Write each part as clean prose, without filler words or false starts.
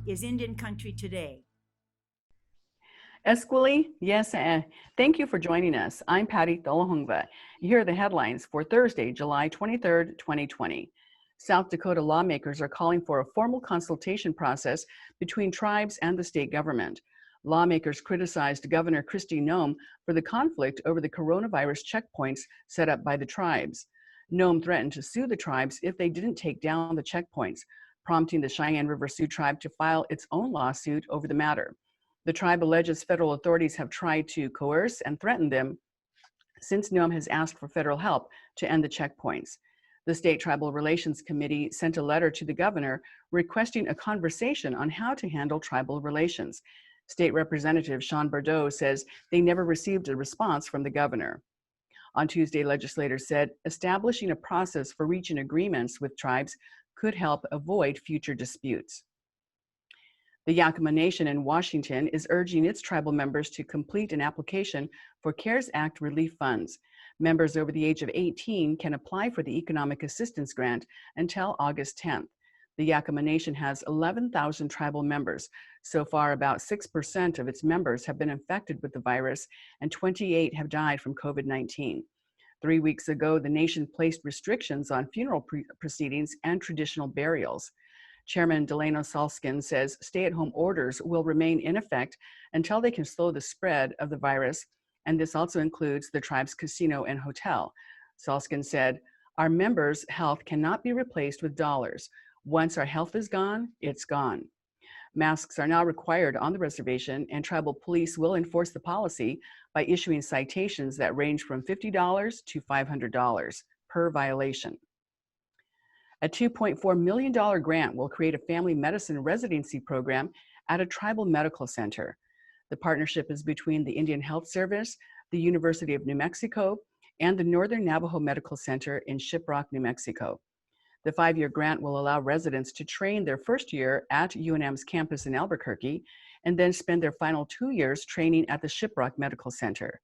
is Indian country today? Esquili, yes, thank you for joining us. I'm Patty Tholahungva. Here are the headlines for Thursday, July 23rd, 2020. South Dakota lawmakers are calling for a formal consultation process between tribes and the state government. Lawmakers criticized Governor Kristi Noem for the conflict over the coronavirus checkpoints set up by the tribes. Noem threatened to sue the tribes if they didn't take down the checkpoints, prompting the Cheyenne River Sioux tribe to file its own lawsuit over the matter. The tribe alleges federal authorities have tried to coerce and threaten them since Noem has asked for federal help to end the checkpoints. The State Tribal Relations Committee sent a letter to the governor requesting a conversation on how to handle tribal relations. State Representative Sean Bordeaux says they never received a response from the governor. On Tuesday, legislators said establishing a process for reaching agreements with tribes could help avoid future disputes. The Yakama Nation in Washington is urging its tribal members to complete an application for CARES Act relief funds. Members over the age of 18 can apply for the Economic Assistance Grant until August 10th. The Yakama Nation has 11,000 tribal members. So far, about 6% of its members have been infected with the virus, and 28 have died from COVID-19. 3 weeks ago, the nation placed restrictions on funeral proceedings and traditional burials. Chairman Delano Salskin says stay-at-home orders will remain in effect until they can slow the spread of the virus, and this also includes the tribe's casino and hotel. Salskin said, "Our members' health cannot be replaced with dollars. Once our health is gone, it's gone." Masks are now required on the reservation, and tribal police will enforce the policy by issuing citations that range from $50 to $500 per violation. A $2.4 million grant will create a family medicine residency program at a tribal medical center. The partnership is between the Indian Health Service, the University of New Mexico, and the Northern Navajo Medical Center in Shiprock, New Mexico. The 5-year grant will allow residents to train their first year at UNM's campus in Albuquerque and then spend their final 2 years training at the Shiprock Medical Center.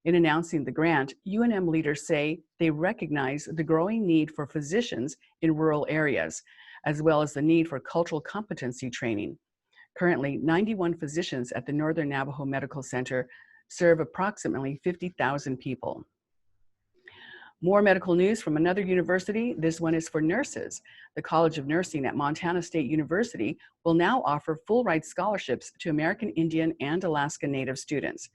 In announcing the grant, UNM leaders say they recognize the growing need for physicians in rural areas, as well as the need for cultural competency training. Currently, 91 physicians at the Northern Navajo Medical Center serve approximately 50,000 people. More medical news from another university. This one is for nurses. The College of Nursing at Montana State University will now offer full-ride scholarships to American Indian and Alaska Native students.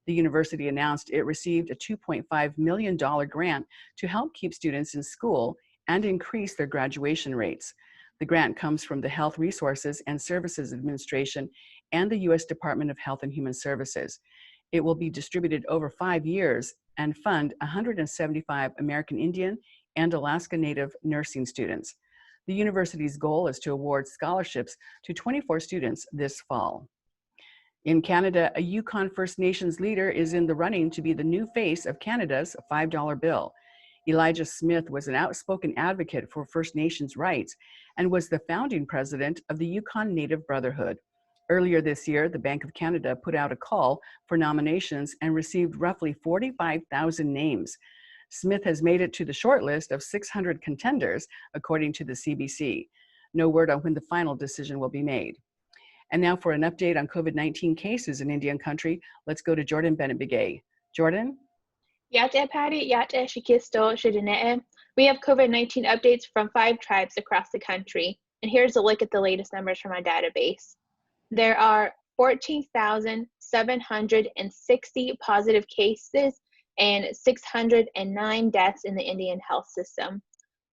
The university announced it received a $2.5 million grant to help keep students in school and increase their graduation rates. The grant comes from the Health Resources and Services Administration and the U.S. Department of Health and Human Services. It will be distributed over 5 years and fund 175 American Indian and Alaska Native nursing students. The university's goal is to award scholarships to 24 students this fall. In Canada, a Yukon First Nations leader is in the running to be the new face of Canada's $5 bill. Elijah Smith was an outspoken advocate for First Nations rights and was the founding president of the Yukon Native Brotherhood. Earlier this year, the Bank of Canada put out a call for nominations and received roughly 45,000 names. Smith has made it to the shortlist of 600 contenders, according to the CBC. No word on when the final decision will be made. And now for an update on COVID-19 cases in Indian country, let's go to Jordan Bennett-Begay. Jordan? Yate Patty, Yate Shikisto Shidinee. We have COVID-19 updates from 5 tribes across the country. And here's a look at the latest numbers from our database. There are 14,760 positive cases and 609 deaths in the Indian health system.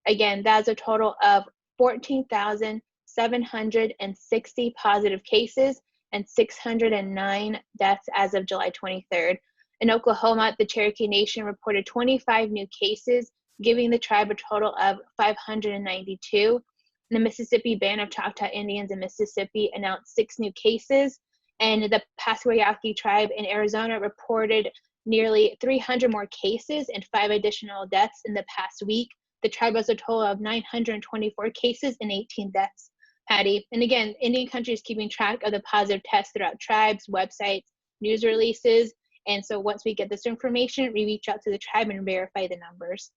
Again, that's a total of 14,760 positive cases and 609 deaths as of July 23rd. In Oklahoma, the Cherokee Nation reported 25 new cases, giving the tribe a total of 592. The Mississippi Band of Choctaw Indians in Mississippi announced 6 new cases, and the Pasquayaki tribe in Arizona reported nearly 300 more cases and 5 additional deaths in the past week. The tribe has a total of 924 cases and 18 deaths, Patty. And again, Indian country is keeping track of the positive tests throughout tribes, websites, news releases. And so once we get this information, we reach out to the tribe and verify the numbers.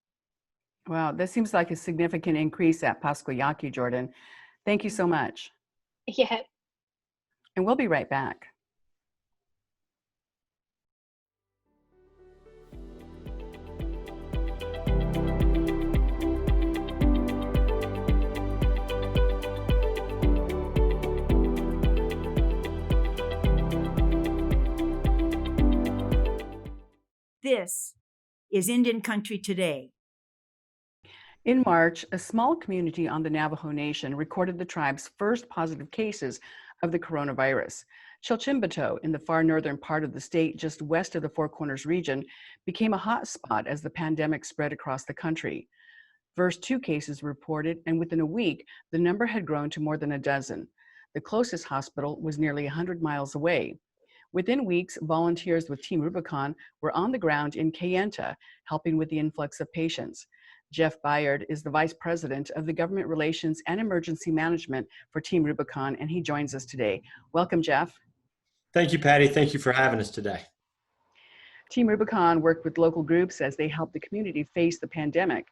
Wow, that seems like a significant increase at Pasquayaki, Jordan. Thank you so much. Yeah. And we'll be right back. This is Indian Country Today. In March, a small community on the Navajo Nation recorded the tribe's first positive cases of the coronavirus. Chilchimbato, in the far northern part of the state, just west of the Four Corners region, became a hot spot as the pandemic spread across the country. First 2 cases were reported, and within a week, the number had grown to more than a dozen. The closest hospital was nearly 100 miles away. Within weeks, volunteers with Team Rubicon were on the ground in Kayenta, helping with the influx of patients. Jeff Byard is the Vice President of the Government Relations and Emergency Management for Team Rubicon, and he joins us today. Welcome, Jeff. Thank you, Patty. Thank you for having us today. Team Rubicon worked with local groups as they helped the community face the pandemic.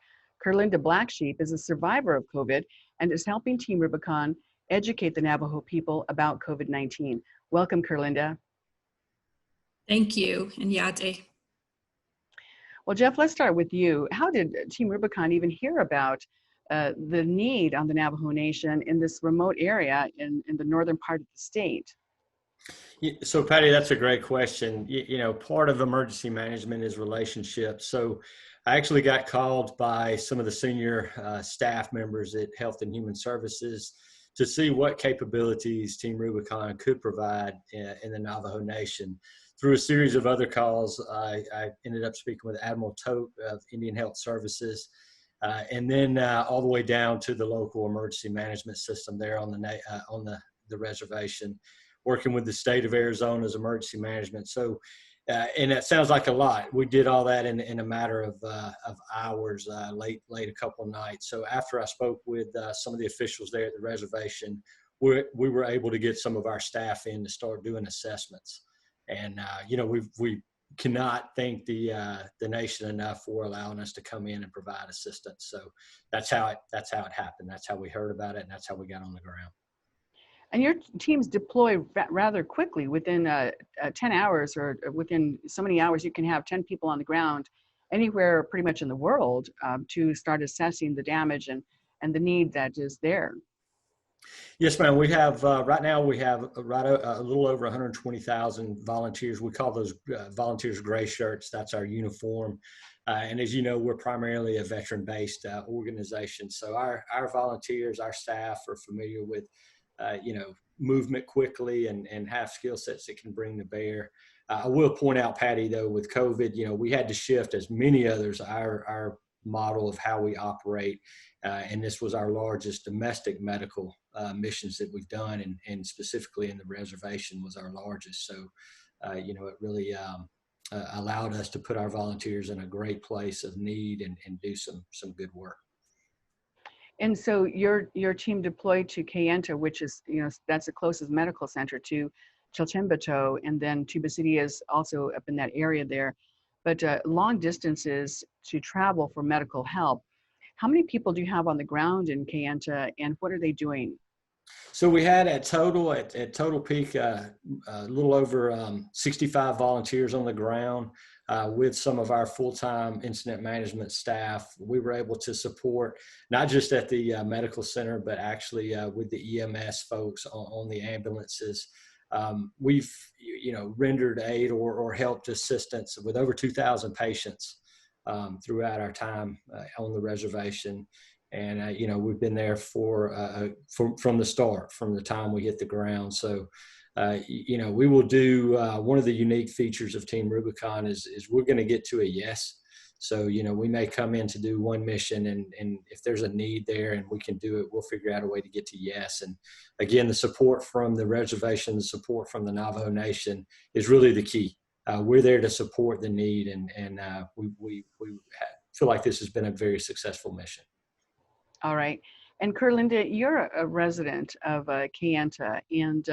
Kayenta Blacksheep is a survivor of COVID and is helping Team Rubicon educate the Navajo people about COVID-19. Welcome, Kayenta. Thank you, and Yate. Well, Jeff, let's start with you. How did Team Rubicon even hear about the need on the Navajo Nation in this remote area in the northern part of the state? So, Patty, that's a great question. Part of emergency management is relationships. So I actually got called by some of the senior staff members at Health and Human Services to see what capabilities Team Rubicon could provide in the Navajo Nation. Through a series of other calls, I ended up speaking with Admiral Tote of Indian Health Services, and then all the way down to the local emergency management system there on the reservation, working with the state of Arizona's emergency management. So, and that sounds like a lot. We did all that in a matter of hours, late a couple of nights. So after I spoke with some of the officials there at the reservation, we were able to get some of our staff in to start doing assessments. And we cannot thank the nation enough for allowing us to come in and provide assistance. So that's how it happened. That's how we heard about it, and that's how we got on the ground. And your teams deploy rather quickly. Within 10 hours or within so many hours, you can have 10 people on the ground anywhere pretty much in the world to start assessing the damage and the need that is there. Yes, ma'am. We have right now we have a little over 120,000 volunteers. We call those volunteers gray shirts. That's our uniform. And as you know, we're primarily a veteran-based organization. So our volunteers, our staff are familiar with movement quickly and have skill sets that can bring to bear. I will point out, Patty, though, with COVID, we had to shift, as many others, our model of how we operate. And this was our largest domestic medical missions that we've done, and specifically in the reservation was our largest. So, it really allowed us to put our volunteers in a great place of need and do some good work. And so your team deployed to Kayenta, which is, that's the closest medical center to Chilchimbato, and then Tuba City is also up in that area there. But long distances to travel for medical help. How many people do you have on the ground in Kayenta, and what are they doing? So we had at total peak a little over 65 volunteers on the ground with some of our full-time incident management staff. We were able to support not just at the medical center, but actually with the EMS folks on the ambulances. We've rendered aid or helped assistance with over 2,000 patients throughout our time on the reservation. And, we've been there from the start, from the time we hit the ground. So, we will do, one of the unique features of Team Rubicon is we're going to get to a yes. So, we may come in to do one mission, and if there's a need there and we can do it, we'll figure out a way to get to yes. And again, the support from the reservation, the support from the Navajo Nation is really the key. We're there to support the need, and we feel like this has been a very successful mission. All right. And Kayenta, you're a resident of Kayenta, and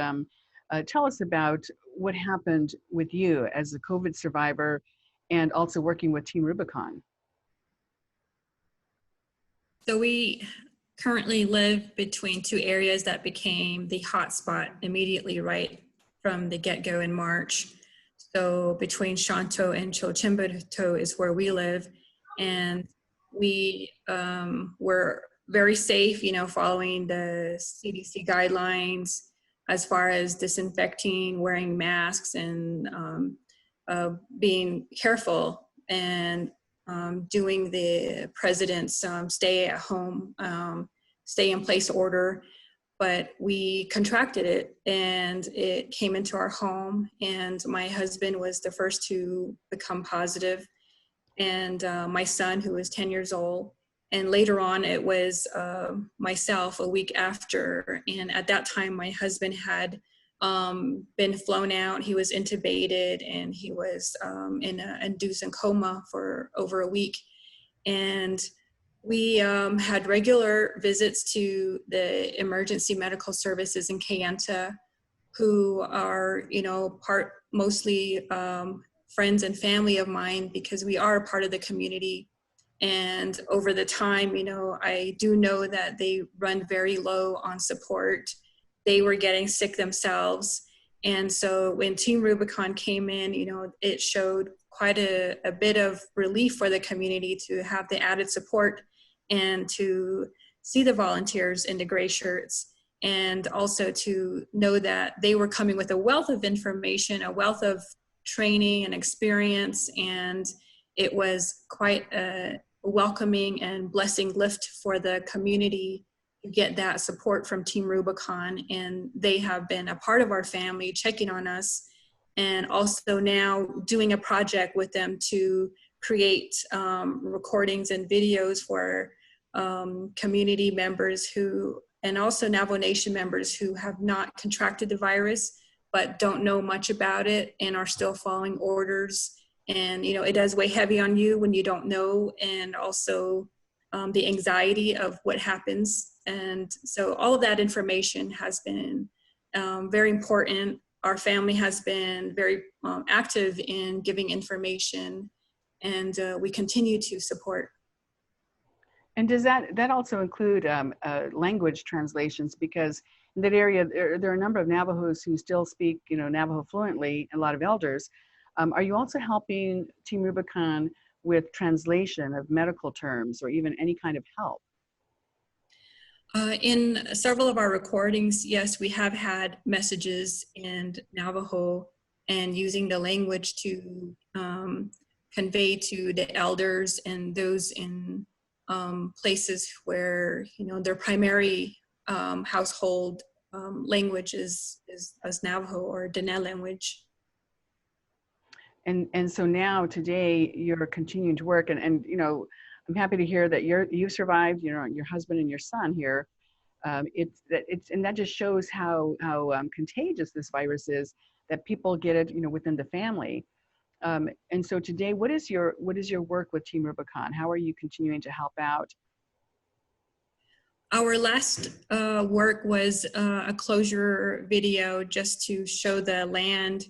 tell us about what happened with you as a COVID survivor and also working with Team Rubicon. So we currently live between two areas that became the hotspot immediately right from the get-go in March. So between Shanto and Chochimbato is where we live. And we were very safe, following the CDC guidelines as far as disinfecting, wearing masks, and being careful, and doing the president's stay at home, stay in place order. But we contracted it, and it came into our home, and my husband was the first to become positive, and my son, who was 10 years old. And later on, it was myself a week after. And at that time, my husband had been flown out. He was intubated, and he was in an induced coma for over a week. And we had regular visits to the emergency medical services in Kayenta, who are, mostly friends and family of mine, because we are a part of the community. And over the time, I do know that they run very low on support. They were getting sick themselves. And so when Team Rubicon came in, it showed quite a bit of relief for the community to have the added support and to see the volunteers in the gray shirts, and also to know that they were coming with a wealth of information, a wealth of training and experience. And it was quite a welcoming and blessing lift for the community to get that support from Team Rubicon. And they have been a part of our family, checking on us, and also now doing a project with them to create recordings and videos for community members and also Navajo Nation members who have not contracted the virus but don't know much about it and are still following orders. And it does weigh heavy on you when you don't know, and also the anxiety of what happens. And so all of that information has been very important. Our family has been very active in giving information, and we continue to support. And does that also include language translations? Because in that area, there are a number of Navajos who still speak, Navajo fluently, a lot of elders. Are you also helping Team Rubicon with translation of medical terms, or even any kind of help? In several of our recordings, yes, we have had messages in Navajo, and using the language to convey to the elders and those in places where their primary household language is Navajo or Dene language. And so now today you're continuing to work, and I'm happy to hear that you've survived. Your husband and your son here. And that just shows how contagious this virus is, that people get it within the family. And so today, what is your work with Team Rubicon? How are you continuing to help out? Our last work was a closure video just to show the land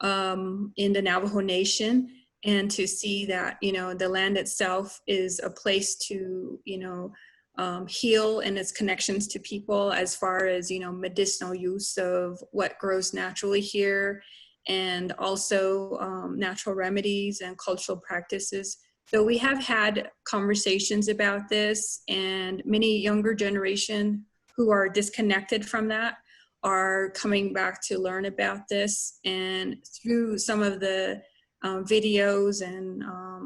in the Navajo Nation, and to see that the land itself is a place to heal, and its connections to people as far as medicinal use of what grows naturally here, and also natural remedies and cultural practices. So we have had conversations about this, and many younger generation who are disconnected from that are coming back to learn about this. And through some of the videos and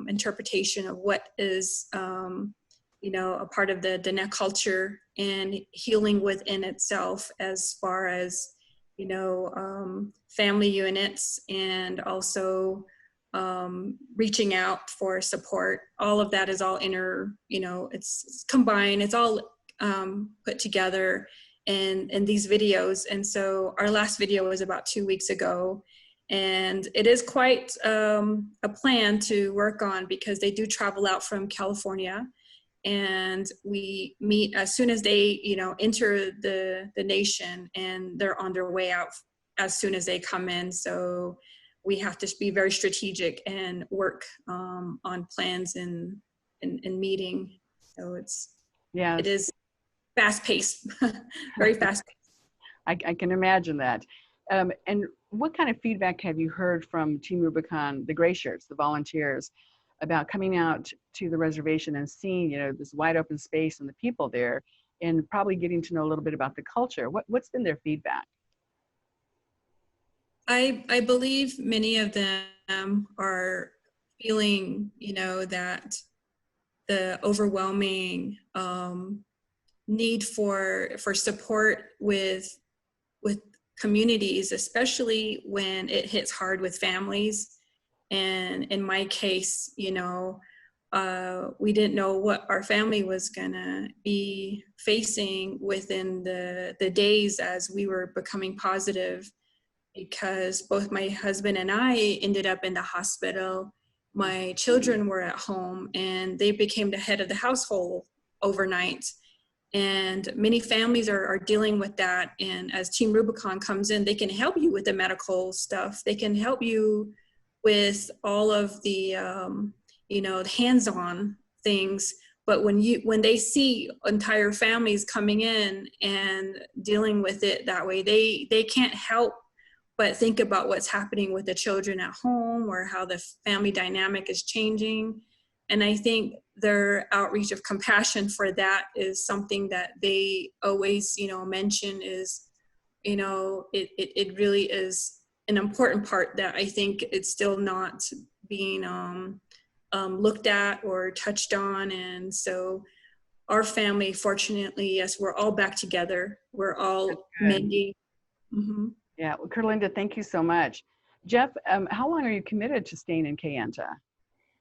interpretation of what is a part of the Dene culture and healing within itself, as far as family units, and also reaching out for support. All of that is all it's combined, it's all put together in these videos. And so our last video was about 2 weeks ago, and it is quite a plan to work on, because they do travel out from California, and we meet as soon as they enter the nation, and they're on their way out as soon as they come in. So we have to be very strategic and work on plans and meeting. So it is fast paced, very fast paced. I can imagine that. And what kind of feedback have you heard from Team Rubicon, the gray shirts, the volunteers, about coming out to the reservation and seeing, this wide open space and the people there, and probably getting to know a little bit about the culture? What's been their feedback? I believe many of them are feeling, that the overwhelming need for support with communities, especially when it hits hard with families. And in my case, we didn't know what our family was gonna be facing within the days as we were becoming positive, because both my husband and I ended up in the hospital. My children were at home and they became the head of the household overnight. And many families are dealing with that. And as Team Rubicon comes in, they can help you with the medical stuff. They can help you with all of the, hands-on things. But when they see entire families coming in and dealing with it that way, they can't help but think about what's happening with the children at home or how the family dynamic is changing. And I think their outreach of compassion for that is something that they always, mention is, it really is an important part that I think it's still not being looked at or touched on. And so our family, fortunately, yes, we're all back together. We're all mending. Mm-hmm. Yeah, well, Kerlinda, thank you so much. Jeff, how long are you committed to staying in Kayenta?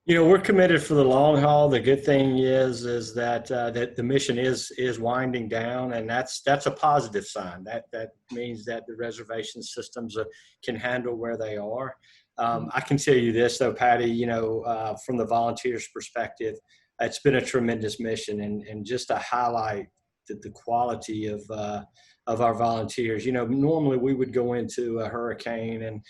We're committed for the long haul. The good thing is that that the mission is winding down, and that's a positive sign. That means that the reservation systems can handle where they are. I can tell you this though, Patty. From the volunteers' perspective, it's been a tremendous mission, and just to highlight the quality of our volunteers. Normally we would go into a hurricane and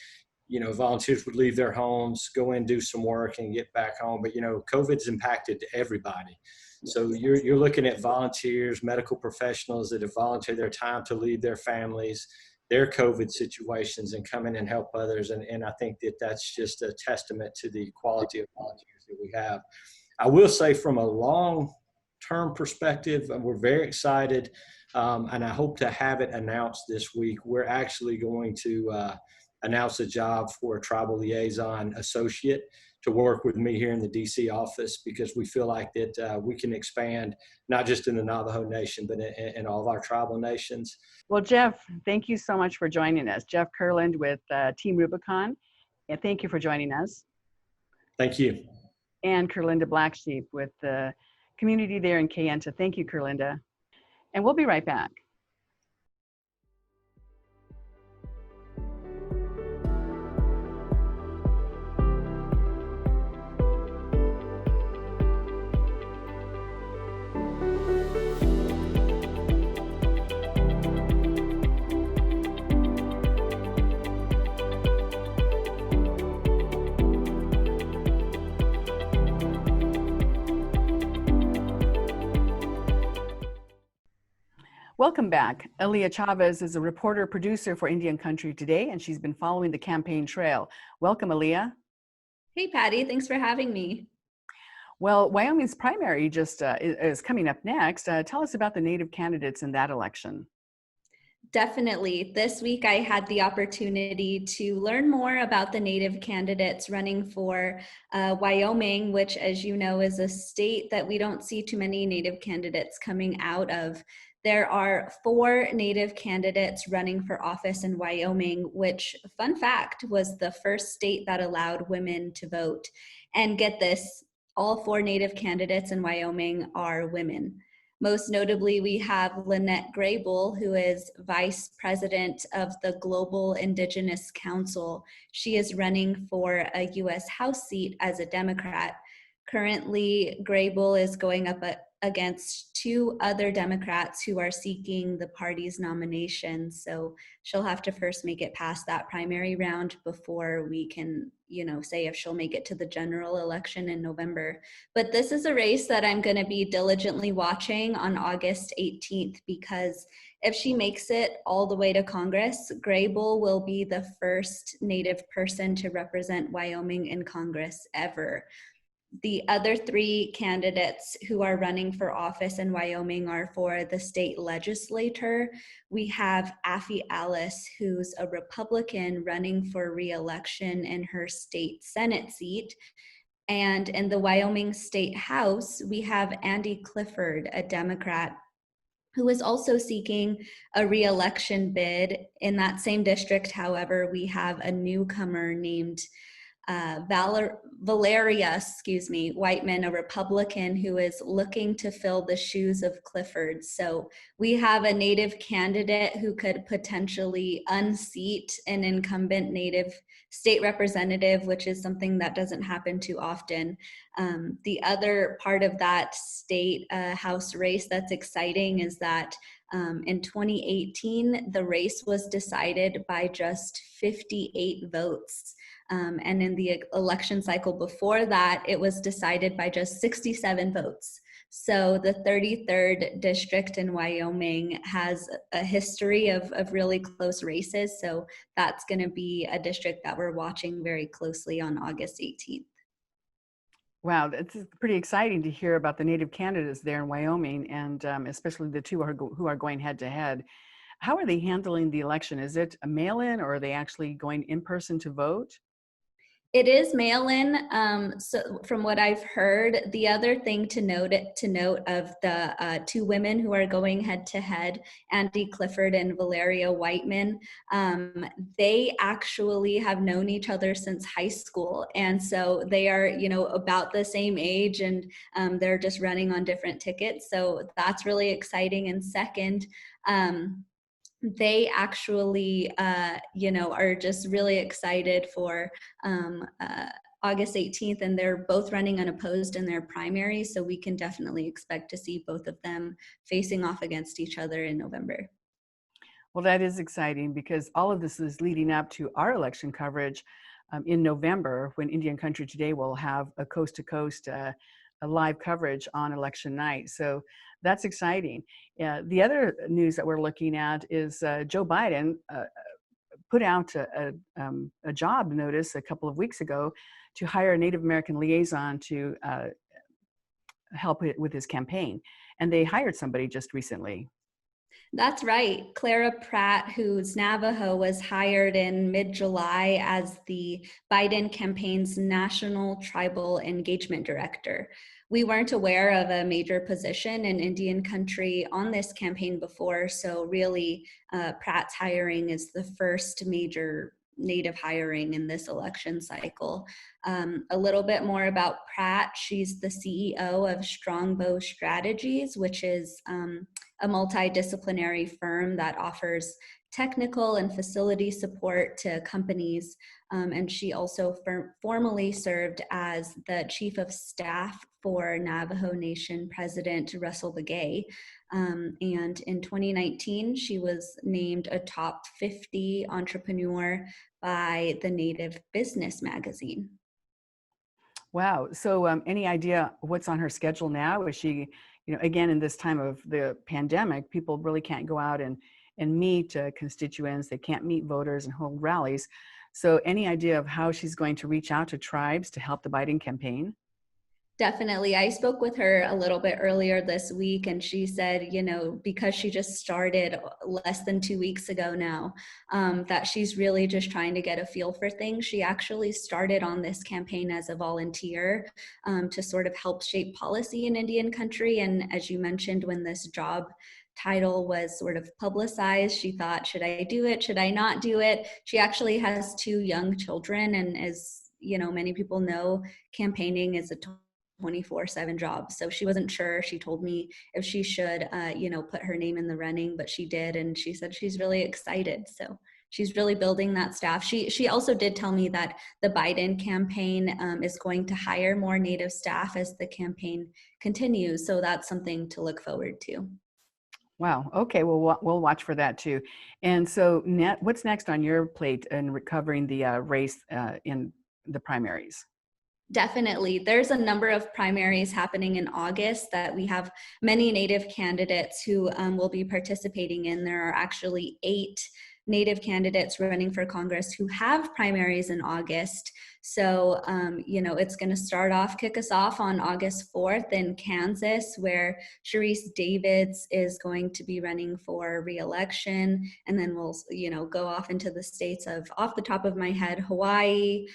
volunteers would leave their homes, go in, do some work, and get back home. But COVID's impacted everybody. So you're looking at volunteers, medical professionals that have volunteered their time to leave their families, their COVID situations, and come in and help others. And I think that that's just a testament to the quality of volunteers that we have. I will say, from a long-term perspective, we're very excited, and I hope to have it announced this week. We're actually going to announce a job for a tribal liaison associate to work with me here in the DC office, because we feel like that we can expand not just in the Navajo Nation, but in all of our tribal nations. Well, Jeff, thank you so much for joining us. Jeff Kurland with Team Rubicon, and thank you for joining us. Thank you. And Kerlinda Blacksheep with the community there in Kayenta. Thank you, Kerlinda. And we'll be right back. Welcome back. Aaliyah Chavez is a reporter producer for Indian Country Today, and she's been following the campaign trail. Welcome, Aaliyah. Hey, Patty. Thanks for having me. Well, Wyoming's primary just is coming up next. Tell us about the Native candidates in that election. Definitely. This week, I had the opportunity to learn more about the Native candidates running for Wyoming, which, as you know, is a state that we don't see too many Native candidates coming out of. There are 4 Native candidates running for office in Wyoming, which, fun fact, was the first state that allowed women to vote. And get this, all 4 Native candidates in Wyoming are women. Most notably, we have Lynette Graybull, who is Vice President of the Global Indigenous Council. She is running for a U.S. House seat as a Democrat. Currently, Grable is going up against two other Democrats who are seeking the party's nomination. So she'll have to first make it past that primary round before we can, say if she'll make it to the general election in November. But this is a race that I'm going to be diligently watching on August 18th, because if she makes it all the way to Congress, Grable will be the first Native person to represent Wyoming in Congress ever. The other three candidates who are running for office in Wyoming are for the state legislature. We have Affie Alice, who's a Republican running for re-election in her state Senate seat. And in the Wyoming State House, we have Andy Clifford, a Democrat, who is also seeking a re-election bid. In that same district, however, we have a newcomer named Valeria Whiteman, a Republican who is looking to fill the shoes of Clifford. So we have a Native candidate who could potentially unseat an incumbent Native state representative, which is something that doesn't happen too often. The other part of that state House race that's exciting is that in 2018, the race was decided by just 58 votes. And in the election cycle before that, it was decided by just 67 votes. So the 33rd district in Wyoming has a history of really close races. So that's going to be a district that we're watching very closely on August 18th. Wow, it's pretty exciting to hear about the Native candidates there in Wyoming, and especially the two who are going head to head. How are they handling the election? Is it a mail-in, or are they actually going in person to vote? It is mail-in. So from what I've heard, the other thing to note of the two women who are going head to head, Andy Clifford and Valeria Whiteman, they actually have known each other since high school, and so they are, about the same age, and they're just running on different tickets. So that's really exciting. And second, they actually, are just really excited for August 18th, and they're both running unopposed in their primary. So we can definitely expect to see both of them facing off against each other in November. Well, that is exciting, because all of this is leading up to our election coverage in November, when Indian Country Today will have a coast-to-coast a live coverage on election night. So that's exciting. The other news that we're looking at is Joe Biden put out a job notice a couple of weeks ago to hire a Native American liaison to help with his campaign. And they hired somebody just recently. That's right. Clara Pratt, who's Navajo, was hired in mid-July as the Biden campaign's National Tribal Engagement Director. We weren't aware of a major position in Indian country on this campaign before, so really Pratt's hiring is the first major Native hiring in this election cycle. A little bit more about Pratt. She's the CEO of Strongbow Strategies, which is a multidisciplinary firm that offers technical and facility support to companies. And she also formally served as the chief of staff for Navajo Nation President Russell Begay. And in 2019, she was named a top 50 entrepreneur by the Native Business magazine. Wow. So any idea what's on her schedule now? Is she, again, in this time of the pandemic, people really can't go out and meet constituents. They can't meet voters and hold rallies. So any idea of how she's going to reach out to tribes to help the Biden campaign? Definitely. I spoke with her a little bit earlier this week, and she said, because she just started less than 2 weeks ago now, that she's really just trying to get a feel for things. She actually started on this campaign as a volunteer to sort of help shape policy in Indian country. And as you mentioned, when this job title was sort of publicized, she thought, should I do it? Should I not do it? She actually has 2 young children, and as many people know, campaigning is a 24/7 job. So she wasn't sure. She told me if she should, put her name in the running, but she did. And she said she's really excited. So she's really building that staff. She also did tell me that the Biden campaign is going to hire more Native staff as the campaign continues. So that's something to look forward to. Wow. Okay. Well, we'll watch for that too. And so, what's next on your plate in recovering the race in the primaries? Definitely. There's a number of primaries happening in August that we have many Native candidates who will be participating in. There are actually 8 Native candidates running for Congress who have primaries in August. So, it's going to kick us off on August 4th in Kansas, where Sharice Davids is going to be running for re-election. And then we'll, go off into the states of, off the top of my head, Hawaii,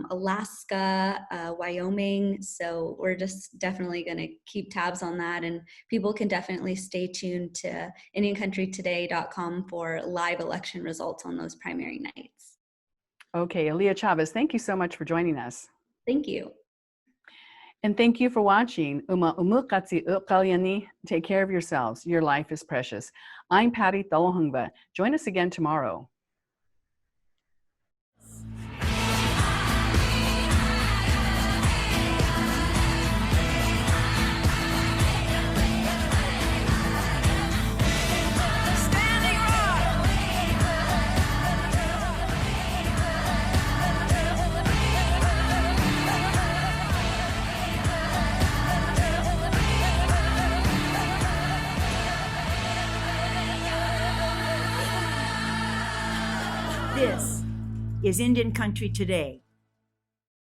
Alaska, Wyoming. So we're just definitely going to keep tabs on that. And people can definitely stay tuned to IndianCountryToday.com for live election results on those primary nights. Okay, Aaliyah Chavez, thank you so much for joining us. Thank you. And thank you for watching. Take care of yourselves. Your life is precious. I'm Patty Thalohungva. Join us again tomorrow. This is Indian Country Today.